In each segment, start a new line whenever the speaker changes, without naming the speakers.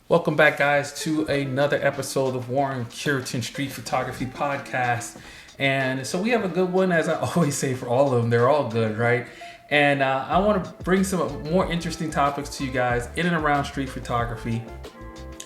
Welcome back, guys, to another episode of Warren Curitan Street Photography Podcast. And so we have a good one, as I always say, for all of them. They're all good, right? And I want to bring some more interesting topics to you guys in and around street photography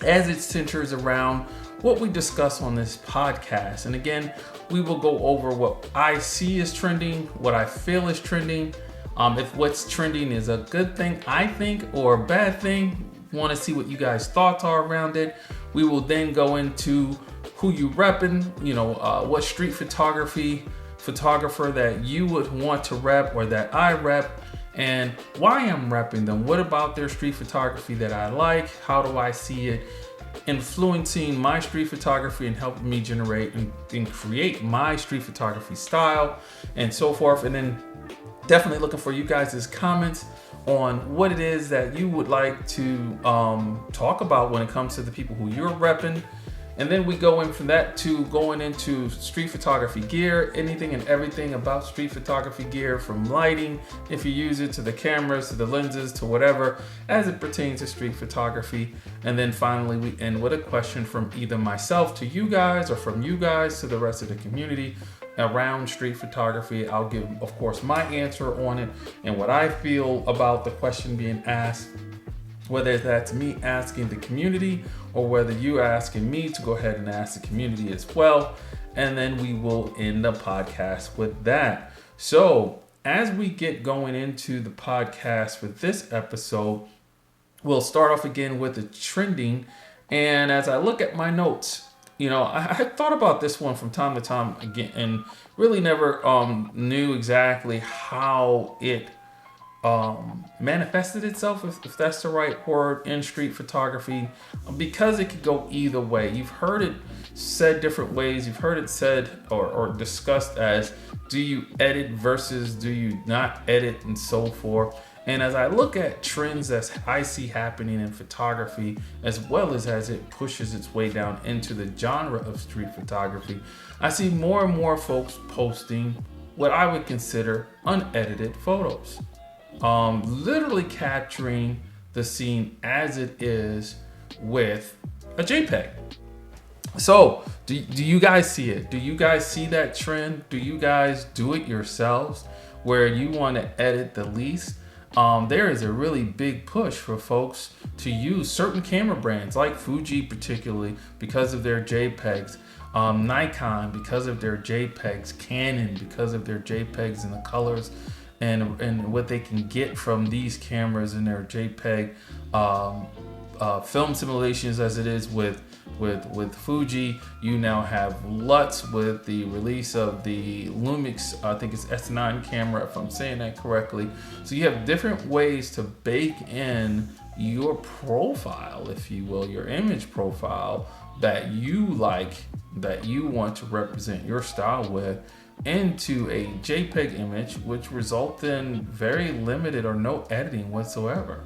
as it centers around what we discuss on this podcast. And again, we will go over what I see is trending, what I feel is trending, if what's trending is a good thing, I think, or a bad thing. Want to see what you guys' thoughts are around it. We will then go into who you repping, what street photographer that you would want to rep or that I rep, and why I'm repping them. What about their street photography that I like? How do I see it influencing my street photography and helping me generate and create my street photography style and so forth. And then definitely looking for you guys' comments on what it is that you would like to talk about when it comes to the people who you're repping. And then we go in from that to going into street photography gear, anything and everything about street photography gear, from lighting, if you use it, to the cameras, to the lenses, to whatever, as it pertains to street photography. And then finally, we end with a question from either myself to you guys or from you guys to the rest of the community around street photography. I'll give, of course, my answer on it and what I feel about the question being asked, whether that's me asking the community or whether you asking me to go ahead and ask the community as well. And then we will end the podcast with that. So as we get going into the podcast for this episode, we'll start off again with the trending. And as I look at my notes, I had thought about this one from time to time again and really never knew exactly how it manifested itself, if that's the right word, in street photography, because it could go either way. You've heard it said different ways. You've heard it said or discussed as, do you edit versus do you not edit, and so forth. And as I look at trends that I see happening in photography, as well as it pushes its way down into the genre of street photography, I see more and more folks posting what I would consider unedited photos. Literally capturing the scene as it is with a JPEG. So, do you guys see it? Do you guys see that trend? Do you guys do it yourselves where you want to edit the least? There is a really big push for folks to use certain camera brands like Fuji, particularly because of their JPEGs, Nikon because of their JPEGs, Canon because of their JPEGs and the colors and what they can get from these cameras in their JPEG film simulations, as it is with Fuji. You now have LUTs with the release of the Lumix, I think it's S9 camera, if I'm saying that correctly. So you have different ways to bake in your profile, if you will, your image profile that you like, that you want to represent your style with, into a JPEG image, which result in very limited or no editing whatsoever.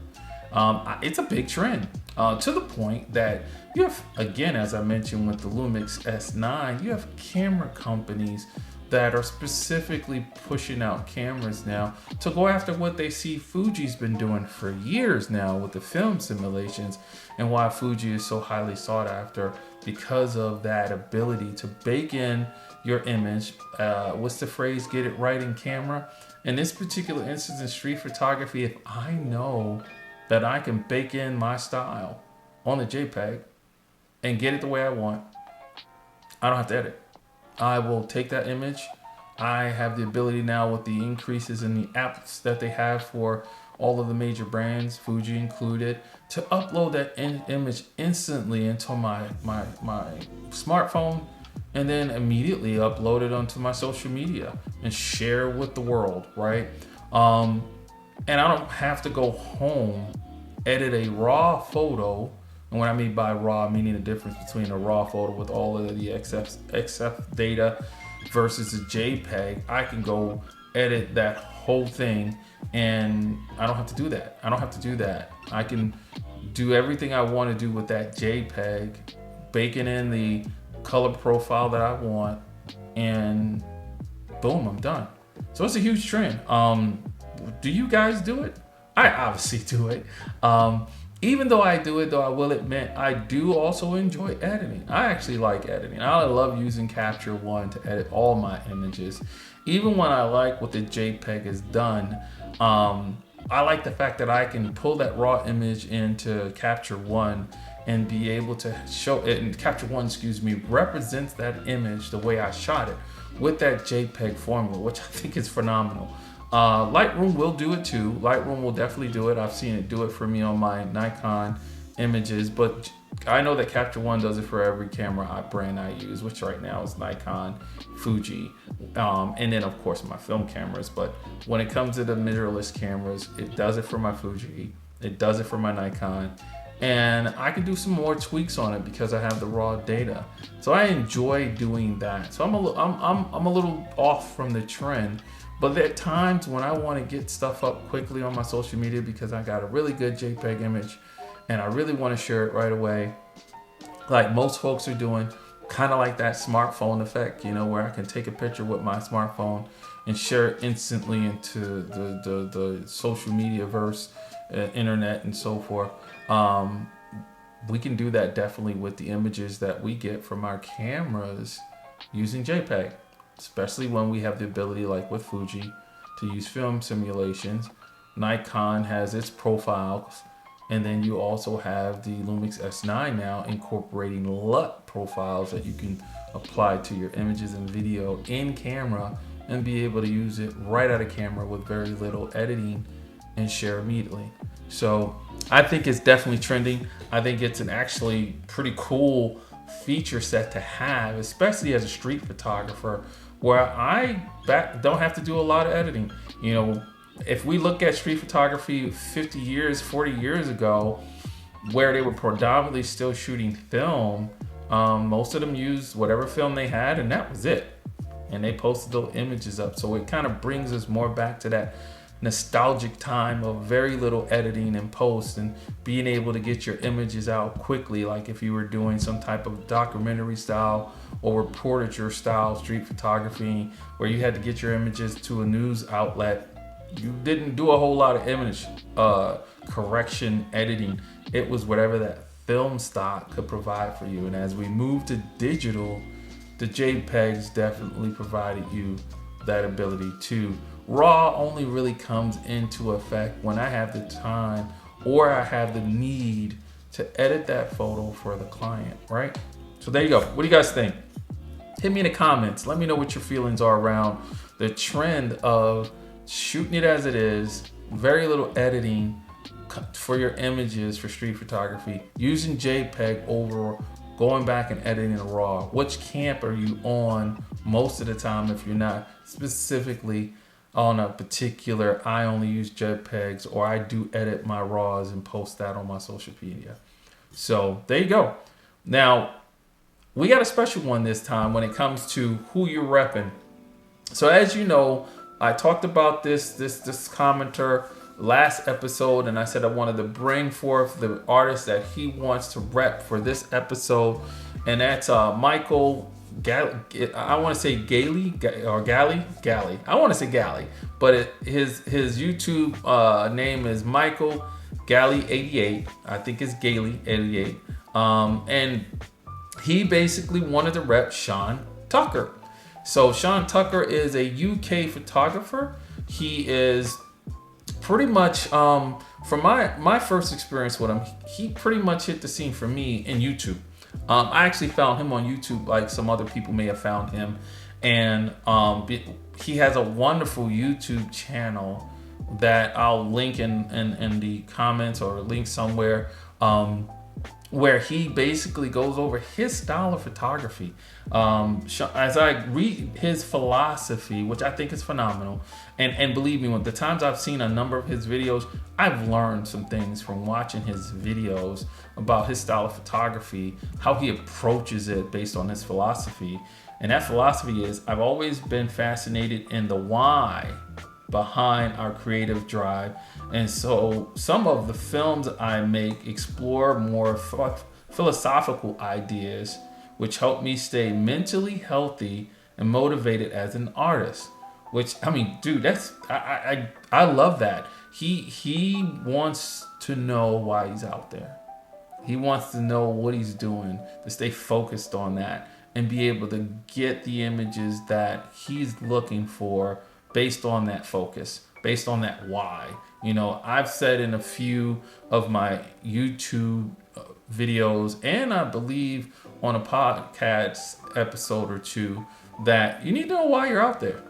It's a big trend, to the point that you have, again, as I mentioned with the Lumix S9, you have camera companies that are specifically pushing out cameras now to go after what they see Fuji's been doing for years now with the film simulations, and why Fuji is so highly sought after, because of that ability to bake in your image. What's the phrase? Get it right in camera. In this particular instance in street photography, if I know that I can bake in my style on the JPEG and get it the way I want, I don't have to edit. I will take that image. I have the ability now, with the increases in the apps that they have for all of the major brands, Fuji included, to upload that image instantly into my smartphone, and then immediately upload it onto my social media and share with the world, right? And I don't have to go home, edit a raw photo. And what I mean by raw, meaning the difference between a raw photo with all of the XF data versus a JPEG. I can go edit that whole thing, and I don't have to do that. I can do everything I want to do with that JPEG, baking in the color profile that I want, and boom, I'm done. So it's a huge trend. Do you guys do it? I obviously do it. Even though I do it, though, I will admit, I do also enjoy editing. I actually like editing. I love using Capture One to edit all my images. Even when I like what the JPEG is done, I like the fact that I can pull that raw image into Capture One and be able to show it, and Capture One, excuse me, represents that image the way I shot it with that JPEG formula, which I think is phenomenal. Lightroom will do it too. Lightroom will definitely do it. I've seen it do it for me on my Nikon images, but I know that Capture One does it for every camera brand I use, which right now is Nikon, Fuji, and then of course my film cameras. But when it comes to the mirrorless cameras, it does it for my Fuji, it does it for my Nikon, and I can do some more tweaks on it because I have the raw data. So I enjoy doing that. So I'm a little off from the trend. But there are times when I want to get stuff up quickly on my social media because I got a really good JPEG image and I really want to share it right away, like most folks are doing, kind of like that smartphone effect, you know, where I can take a picture with my smartphone and share it instantly into the social media verse, internet and so forth. We can do that definitely with the images that we get from our cameras using JPEG. Especially when we have the ability, like with Fuji, to use film simulations. Nikon has its profiles, and then you also have the Lumix S9 now incorporating LUT profiles that you can apply to your images and video in camera and be able to use it right out of camera with very little editing and share immediately. So I think it's definitely trending. I think it's an actually pretty cool feature set to have, especially as a street photographer, where I don't have to do a lot of editing. You know, if we look at street photography 50 years, 40 years ago, where they were predominantly still shooting film, most of them used whatever film they had and that was it. And they posted those images up. So it kind of brings us more back to that nostalgic time of very little editing and post and being able to get your images out quickly, like if you were doing some type of documentary style or reportage style street photography where you had to get your images to a news outlet. You didn't do a whole lot of image correction editing. It was whatever that film stock could provide for you. And as we move to digital, the JPEGs definitely provided you that ability too. RAW only really comes into effect when I have the time or I have the need to edit that photo for the client, right? So there you go. What do you guys think? Hit me in the comments. Let me know what your feelings are around the trend of shooting it as it is, very little editing for your images for street photography, using JPEG over going back and editing in RAW. Which camp are you on most of the time if you're not specifically on a particular, I only use JPEGs, or I do edit my RAWs and post that on my social media. So there you go. Now, we got a special one this time when it comes to who you're repping. So as you know, I talked about this commenter last episode, and I said I wanted to bring forth the artist that he wants to rep for this episode, and that's Michael I want to say Galley or Galley. I want to say Galley, but his YouTube name is Michael Galley 88. I think it's Galley 88. And he basically wanted to rep Sean Tucker. So Sean Tucker is a UK photographer. He is pretty much from my first experience with him, he pretty much hit the scene for me in YouTube. I actually found him on YouTube like some other people may have found him, and he has a wonderful YouTube channel that I'll link in the comments or link somewhere, where he basically goes over his style of photography. As I read his philosophy, which I think is phenomenal, and believe me, the times I've seen a number of his videos, I've learned some things from watching his videos about his style of photography, how he approaches it based on his philosophy. And that philosophy is, I've always been fascinated in the why behind our creative drive. And so some of the films I make explore more philosophical ideas, which help me stay mentally healthy and motivated as an artist. Which, I mean, dude, I love that. he wants to know why he's out there. He wants to know what he's doing, to stay focused on that and be able to get the images that he's looking for based on that focus, based on that why. I've said in a few of my YouTube videos, and I believe on a podcast episode or two, that you need to know why you're out there.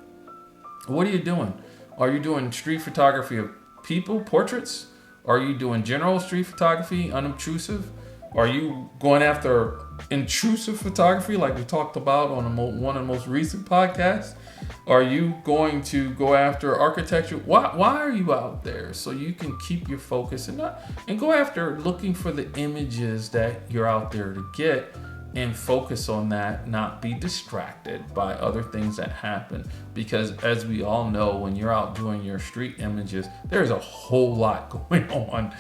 What are you doing? Are you doing street photography of people, portraits? Are you doing general street photography, unobtrusive? Are you going after intrusive photography like we talked about on one of the most recent podcasts? Are you going to go after architecture? Why are you out there? So you can keep your focus and go after looking for the images that you're out there to get, and focus on that, not be distracted by other things that happen. Because as we all know, when you're out doing your street images, there's a whole lot going on.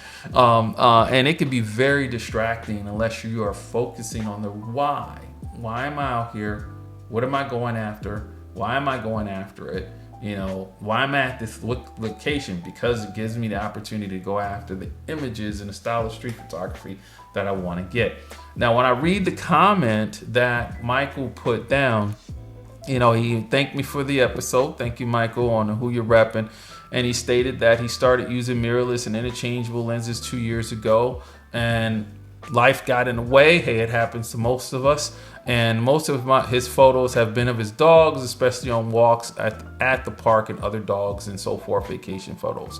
And it can be very distracting unless you are focusing on the why. Why am I out here? What am I going after? Why am I going after it? Why am I at this location? Because it gives me the opportunity to go after the images and the style of street photography that I want to get. Now, when I read the comment that Michael put down, he thanked me for the episode. Thank you, Michael, on who you're repping. And he stated that he started using mirrorless and interchangeable lenses 2 years ago, and life got in the way. Hey, it happens to most of us. And most of his photos have been of his dogs, especially on walks at the park, and other dogs and so forth, vacation photos.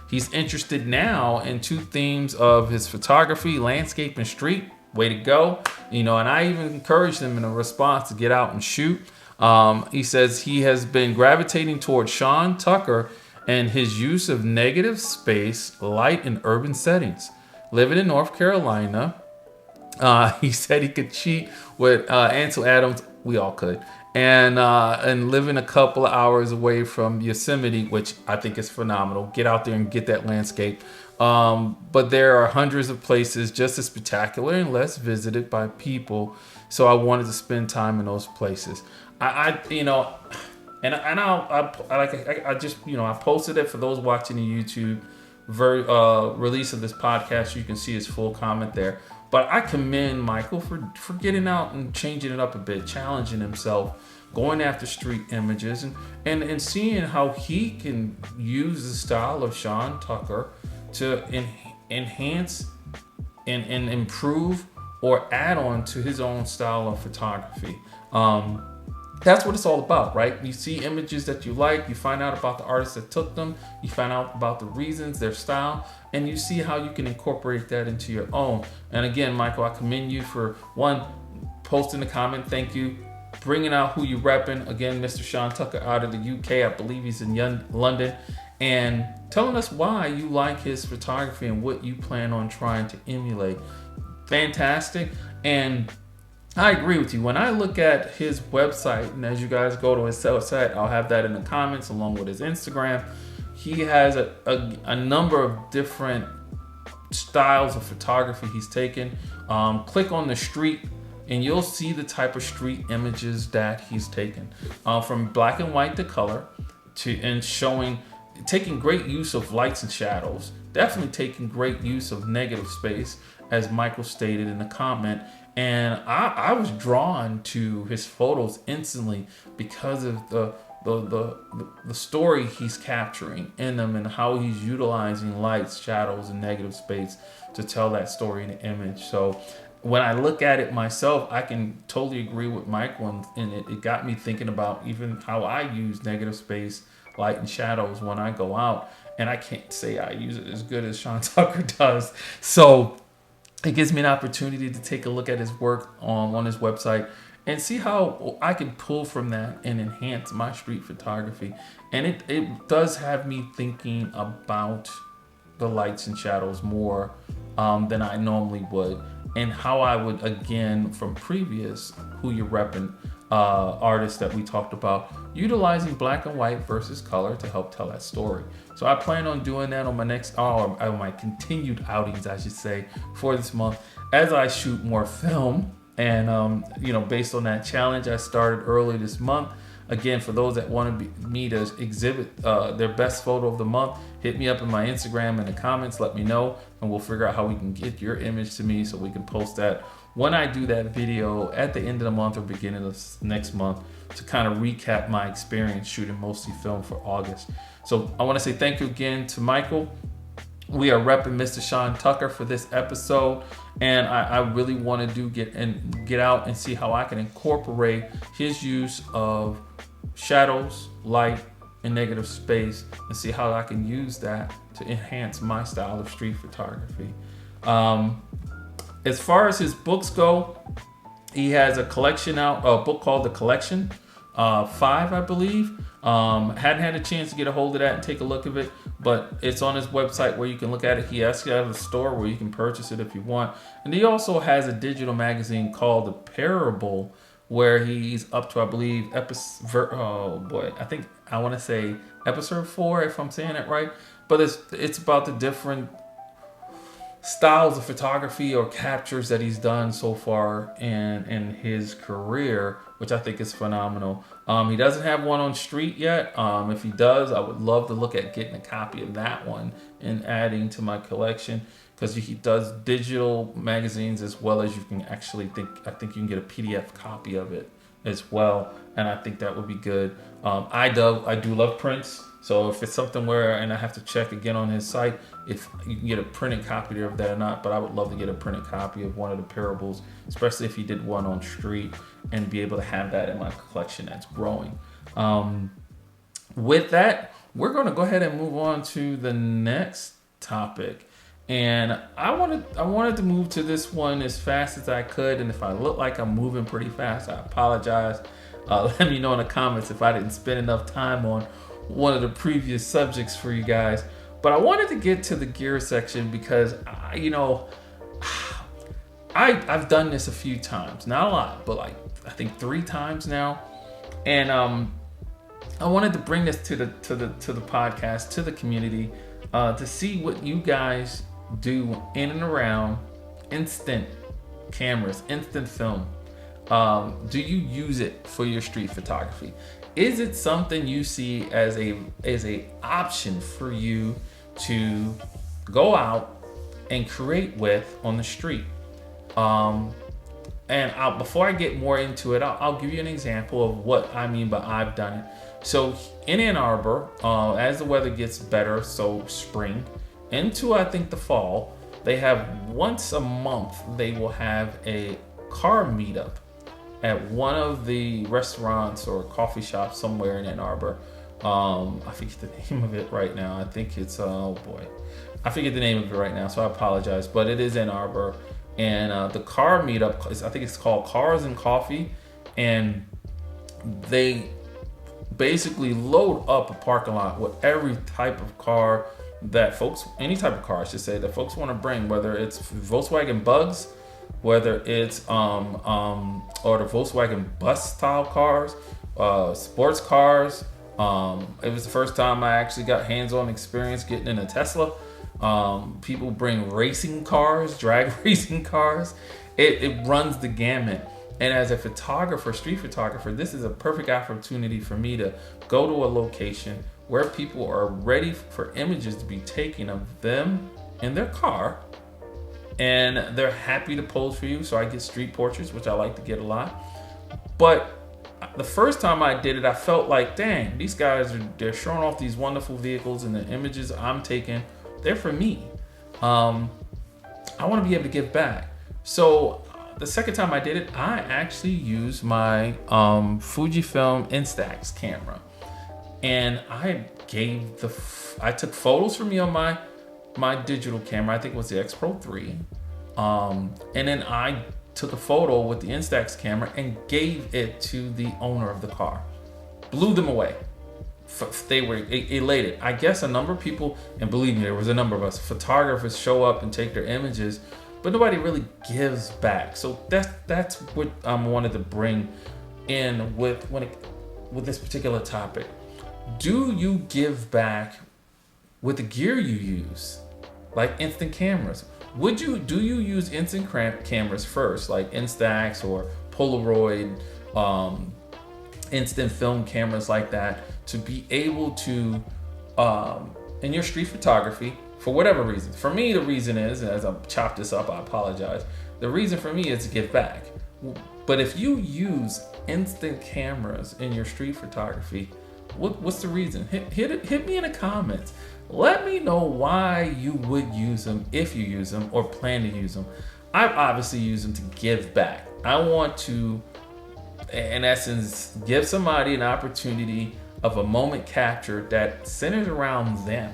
He's interested now in 2 themes of his photography: landscape and street. Way to go. And I even encouraged him in a response to get out and shoot. He says he has been gravitating towards Sean Tucker and his use of negative space, light in urban settings. Living in North Carolina, he said he could cheat with Ansel Adams. We all could. And living a couple of hours away from Yosemite, which I think is phenomenal. Get out there and get that landscape. But there are hundreds of places just as spectacular and less visited by people. So I wanted to spend time in those places. I posted it for those watching the YouTube release of this podcast. You can see his full comment there. But I commend Michael for getting out and changing it up a bit, challenging himself, going after street images, and seeing how he can use the style of Sean Tucker to enhance and improve or add on to his own style of photography. That's what it's all about, right? You see images that you like, you find out about the artists that took them, you find out about the reasons, their style, and you see how you can incorporate that into your own. And again, Michael, I commend you for, one, posting a comment, thank you, bringing out who you repping. Again, Mr. Sean Tucker out of the UK, I believe he's in London, and telling us why you like his photography and what you plan on trying to emulate. Fantastic. And I agree with you. When I look at his website, and as you guys go to his website, I'll have that in the comments along with his Instagram. He has a number of different styles of photography he's taken. Click on the street and you'll see the type of street images that he's taken, from black and white to color, taking great use of lights and shadows, definitely taking great use of negative space, as Michael stated in the comment. And I was drawn to his photos instantly because of the story he's capturing in them and how he's utilizing lights, shadows, and negative space to tell that story in an image. So when I look at it myself, I can totally agree with Michael, and it got me thinking about even how I use negative space, light, and shadows when I go out. And I can't say I use it as good as Sean Tucker does. So it gives me an opportunity to take a look at his work on his website and see how I can pull from that and enhance my street photography. And it does have me thinking about the lights and shadows more than I normally would, and how I would, again, from previous Who You Reppin' artists that we talked about, utilizing black and white versus color to help tell that story. So I plan on doing that on my continued outings, I should say, for this month as I shoot more film. And based on that challenge I started early this month, Again, for those that want me to exhibit their best photo of the month, hit me up in my Instagram in the comments, let me know, and we'll figure out how we can get your image to me so we can post that when I do that video at the end of the month or beginning of next month to kind of recap my experience shooting mostly film for August. So I want to say thank you again to Michael. We are repping Mr. Sean Tucker for this episode, and I really want to get out and see how I can incorporate his use of shadows, light, and negative space, and see how I can use that to enhance my style of street photography. As far as his books go, he has a collection out, a book called The Collection 5, I believe. Hadn't had a chance to get a hold of that and take a look at it, but it's on his website where you can look at it. He actually has a store where you can purchase it if you want. And he also has a digital magazine called The Parable, where he's up to, I believe, I think I want to say episode 4, if I'm saying it right. But it's about the different styles of photography or captures that he's done so far in his career, which I think is phenomenal. He doesn't have one on street yet. If he does, I would love to look at getting a copy of that one and adding to my collection, because he does digital magazines as well as you can actually I think you can get a PDF copy of it as well, and I think that would be good. I do love prints, so if it's something and I have to check again on his site if you can get a printed copy of that or not, but I would love to get a printed copy of one of the parables, especially if he did one on street, and be able to have that in my collection that's growing. With that, we're going to go ahead and move on to the next topic. And I wanted to move to this one as fast as I could, and if I look like I'm moving pretty fast, I apologize. Let me know in the comments if I didn't spend enough time on one of the previous subjects for you guys. But I wanted to get to the gear section because I've done this a few times, not a lot, but like I think 3 times now, and I wanted to bring this to the podcast, to the community, to see what you guys do in and around instant cameras, instant film. Do you use it for your street photography? Is it something you see as a option for you to go out and create with on the street? And before I get more into it, I'll give you an example of what I mean by I've done it. So in Ann Arbor, as the weather gets better, so spring into I think the fall, they have once a month they will have a car meetup at one of the restaurants or coffee shops somewhere in Ann Arbor. I forget the name of it right now. I think it's I forget the name of it right now, so I apologize. But it is Ann Arbor, and the car meetup I think it's called Cars and Coffee, and they basically load up a parking lot with every type of car that any type of car I should say that folks want to bring, whether it's Volkswagen Bugs, whether it's or the Volkswagen bus style cars, sports cars. It was the first time I actually got hands-on experience getting in a Tesla. People bring racing cars, drag racing cars. It runs the gamut. And as a photographer, street photographer, this is a perfect opportunity for me to go to a location where people are ready for images to be taken of them in their car, and they're happy to pose for you. So I get street portraits, which I like to get a lot. But the first time I did it, I felt like, dang, these guys they're showing off these wonderful vehicles, and the images I'm taking, they're for me. I want to be able to give back. So the second time I did it, I actually used my Fujifilm Instax camera, and I took photos for me on my digital camera. I think it was the X Pro 3, and then I took a photo with the Instax camera and gave it to the owner of the car. Blew them away. They were elated. I guess a number of people, and believe me, there was a number of us photographers, show up and take their images, but nobody really gives back. So that's what I wanted to bring in with this particular topic. Do you give back with the gear you use, like instant cameras? Do you use instant cameras first, like Instax or Polaroid, instant film cameras like that to be able to, in your street photography, for whatever reason. For me, the reason is, and as I chop this up, I apologize. The reason for me is to give back. But if you use instant cameras in your street photography, what's the reason? Hit me in the comments. Let me know why you would use them, if you use them or plan to use them. I obviously use them to give back. I want to, in essence, give somebody an opportunity of a moment capture that centers around them.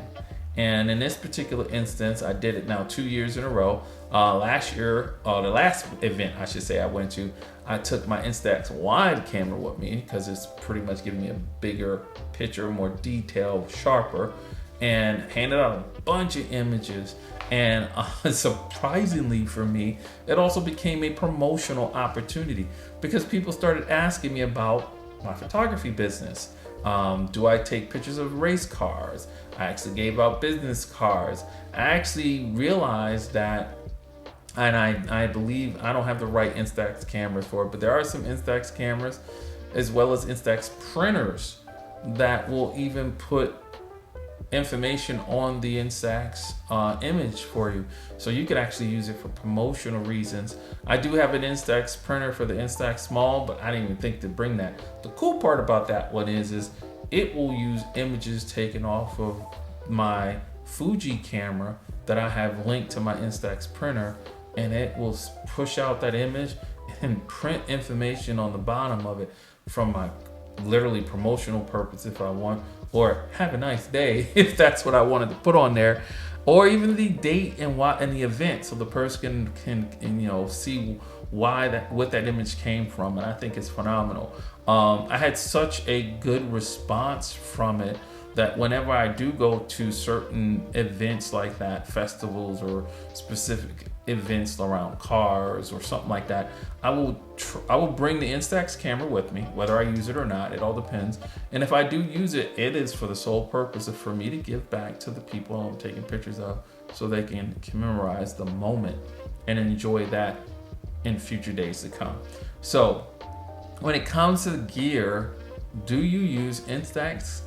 And in this particular instance, I did it now 2 years in a row. Last year, the last event I should say I went to, I took my Instax wide camera with me because it's pretty much giving me a bigger picture, more detailed, sharper, and handed out a bunch of images. And surprisingly for me, it also became a promotional opportunity because people started asking me about my photography business. Do I take pictures of race cars? I actually gave out business cards. I actually realized that, and I believe I don't have the right Instax cameras for it, but there are some Instax cameras as well as Instax printers that will even put information on the Instax image for you. So you could actually use it for promotional reasons. I do have an Instax printer for the Instax Small, but I didn't even think to bring that. The cool part about that one is it will use images taken off of my Fuji camera that I have linked to my Instax printer, and it will push out that image and print information on the bottom of it from my literally promotional purpose if I want, or have a nice day if that's what I wanted to put on there, or even the date and the event, so the person can see what that image came from. And I think it's phenomenal. I had such a good response from it that whenever I do go to certain events like that, festivals or specific events around cars or something like that, I will bring the Instax camera with me, whether I use it or not. It all depends. And if I do use it, it is for the sole purpose of for me to give back to the people I'm taking pictures of, so they can commemorate the moment and enjoy that in future days to come. So when it comes to gear, do you use Instax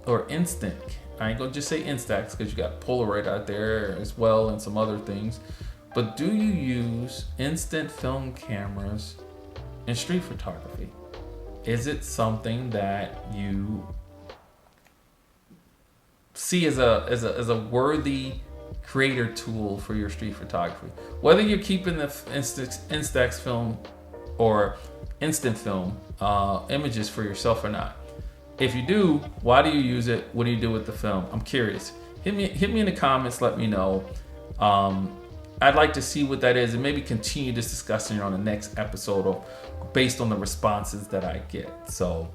or Instant? I ain't gonna just say Instax because you got Polaroid out there as well and some other things. But do you use instant film cameras in street photography? Is it something that you see as a worthy creator tool for your street photography? Whether you're keeping the Instax film or instant film images for yourself or not. If you do, why do you use it? What do you do with the film? I'm curious. Hit me in the comments. Let me know. I'd like to see what that is and maybe continue this discussion on the next episode based on the responses that I get. So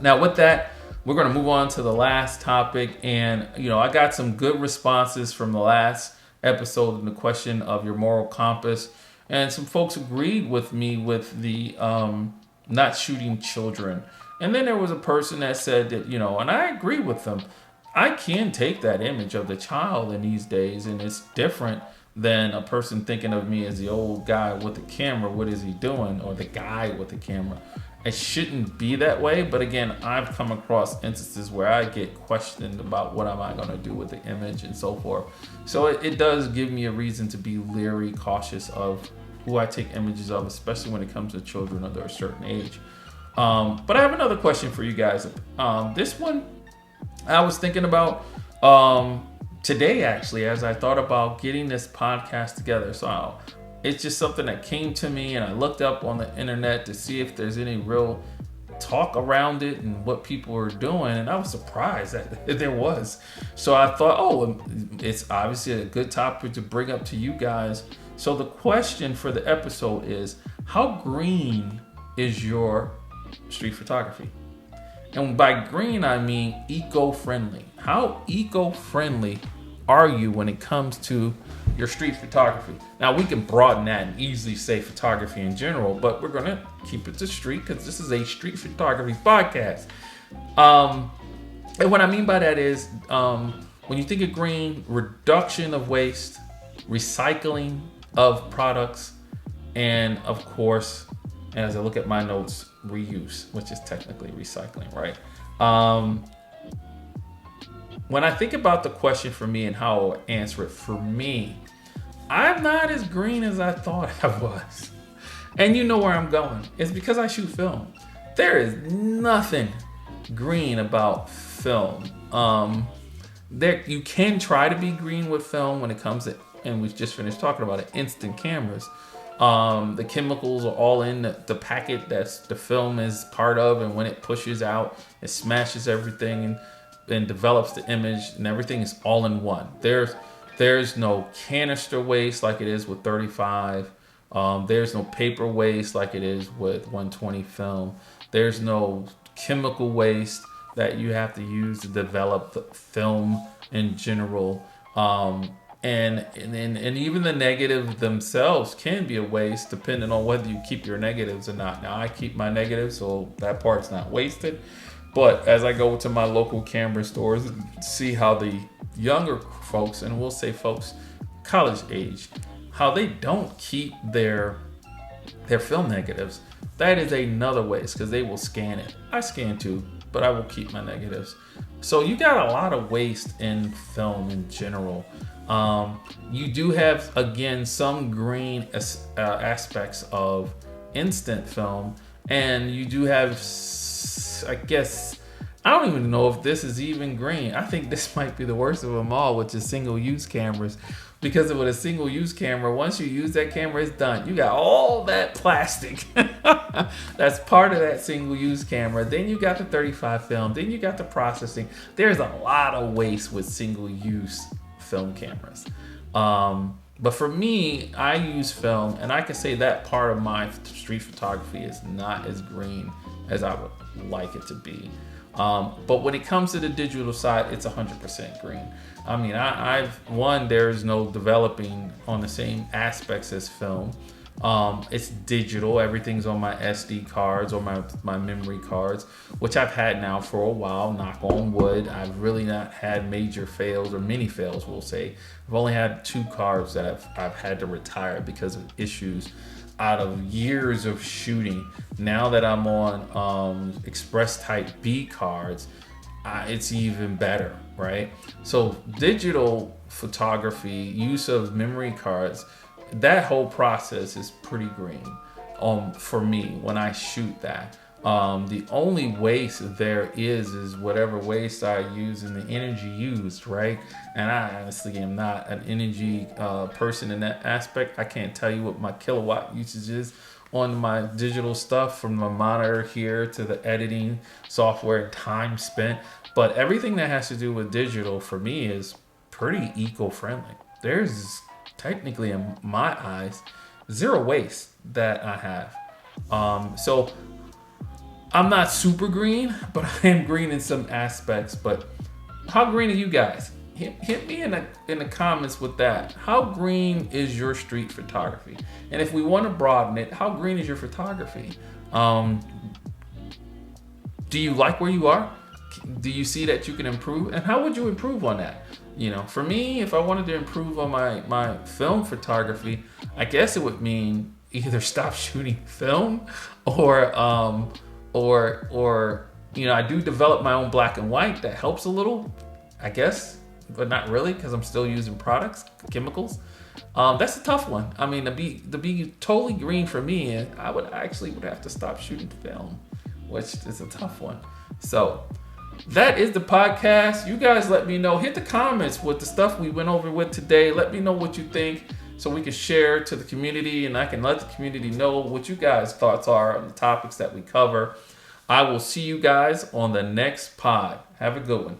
now with that, we're going to move on to the last topic. And, I got some good responses from the last episode in the question of your moral compass. And some folks agreed with me with the not shooting children. And then there was a person that said that, and I agree with them. I can take that image of the child in these days, and it's different than a person thinking of me as the old guy with the camera. What is he doing? Or the guy with the camera. It shouldn't be that way. But again, I've come across instances where I get questioned about what am I going to do with the image and so forth. So it does give me a reason to be leery, cautious of who I take images of, especially when it comes to children under a certain age. But I have another question for you guys. This one I was thinking about today, actually, as I thought about getting this podcast together. So it's just something that came to me, and I looked up on the internet to see if there's any real talk around it and what people were doing, and I was surprised that there was. So I thought, it's obviously a good topic to bring up to you guys. So the question for the episode is, how green is your street photography? And by green, I mean eco-friendly. How eco-friendly are you when it comes to your street photography? Now, we can broaden that and easily say photography in general, but we're going to keep it to street because this is a street photography podcast. And what I mean by that is, when you think of green, reduction of waste, recycling of products, and of course, as I look at my notes, reuse, which is technically recycling, right? Um, when I think about the question for me and how I'll answer it for me, I'm not as green as I thought I was. And you know where I'm going. It's because I shoot film. There is nothing green about film. There you can try to be green with film when it comes to, and we just finished talking about it, instant cameras. The chemicals are all in the packet that's the film is part of, and when it pushes out, it smashes everything and develops the image, and everything is all in one. There's no canister waste like it is with 35. There's no paper waste like it is with 120 film. There's no chemical waste that you have to use to develop the film in general. And even the negatives themselves can be a waste depending on whether you keep your negatives or not. Now I keep my negatives, so that part's not wasted. But as I go to my local camera stores and see how the younger folks, and we'll say folks college age, how they don't keep their film negatives, that is another waste because they will scan it. I scan too, but I will keep my negatives. So you got a lot of waste in film in general. You do have, again, some green aspects of instant film, and you do have, I guess, I don't even know if this is even green. I think this might be the worst of them all, which is single-use cameras. Because with a single-use camera, once you use that camera, it's done. You got all that plastic that's part of that single-use camera. Then you got the 35 film. Then you got the processing. There's a lot of waste with single-use film cameras. But for me, I use film, and I can say that part of my street photography is not as green as I would like it to be. But when it comes to the digital side, it's 100% green. I mean, there's no developing on the same aspects as film. It's digital. Everything's on my SD cards or my memory cards, which I've had now for a while, knock on wood. I've really not had major fails or mini fails, we'll say. I've only had 2 cards that I've had to retire because of issues out of years of shooting. Now that I'm on Express Type B cards, it's even better, right? So digital photography, use of memory cards, that whole process is pretty green for me when I shoot that. The only waste there is whatever waste I use and the energy used, right? And I honestly am not an energy person in that aspect. I can't tell you what my kilowatt usage is on my digital stuff, from the monitor here to the editing software and time spent. But everything that has to do with digital for me is pretty eco-friendly. There's technically, in my eyes, zero waste that I have. So I'm not super green, but I am green in some aspects. But how green are you guys? Hit me in the comments with that. How green is your street photography? And if we want to broaden it, how green is your photography? Do you like where you are? Do you see that you can improve? And how would you improve on that? You know, for me, if I wanted to improve on my film photography, I guess it would mean either stop shooting film or you know, I do develop my own black and white. That helps a little, I guess, but not really, because I'm still using products, chemicals. That's a tough one. I mean, to be totally green for me, I would have to stop shooting film, which is a tough one. So that is the podcast. You guys let me know. Hit the comments with the stuff we went over with today. Let me know what you think so we can share to the community, and I can let the community know what you guys' thoughts are on the topics that we cover. I will see you guys on the next pod. Have a good one.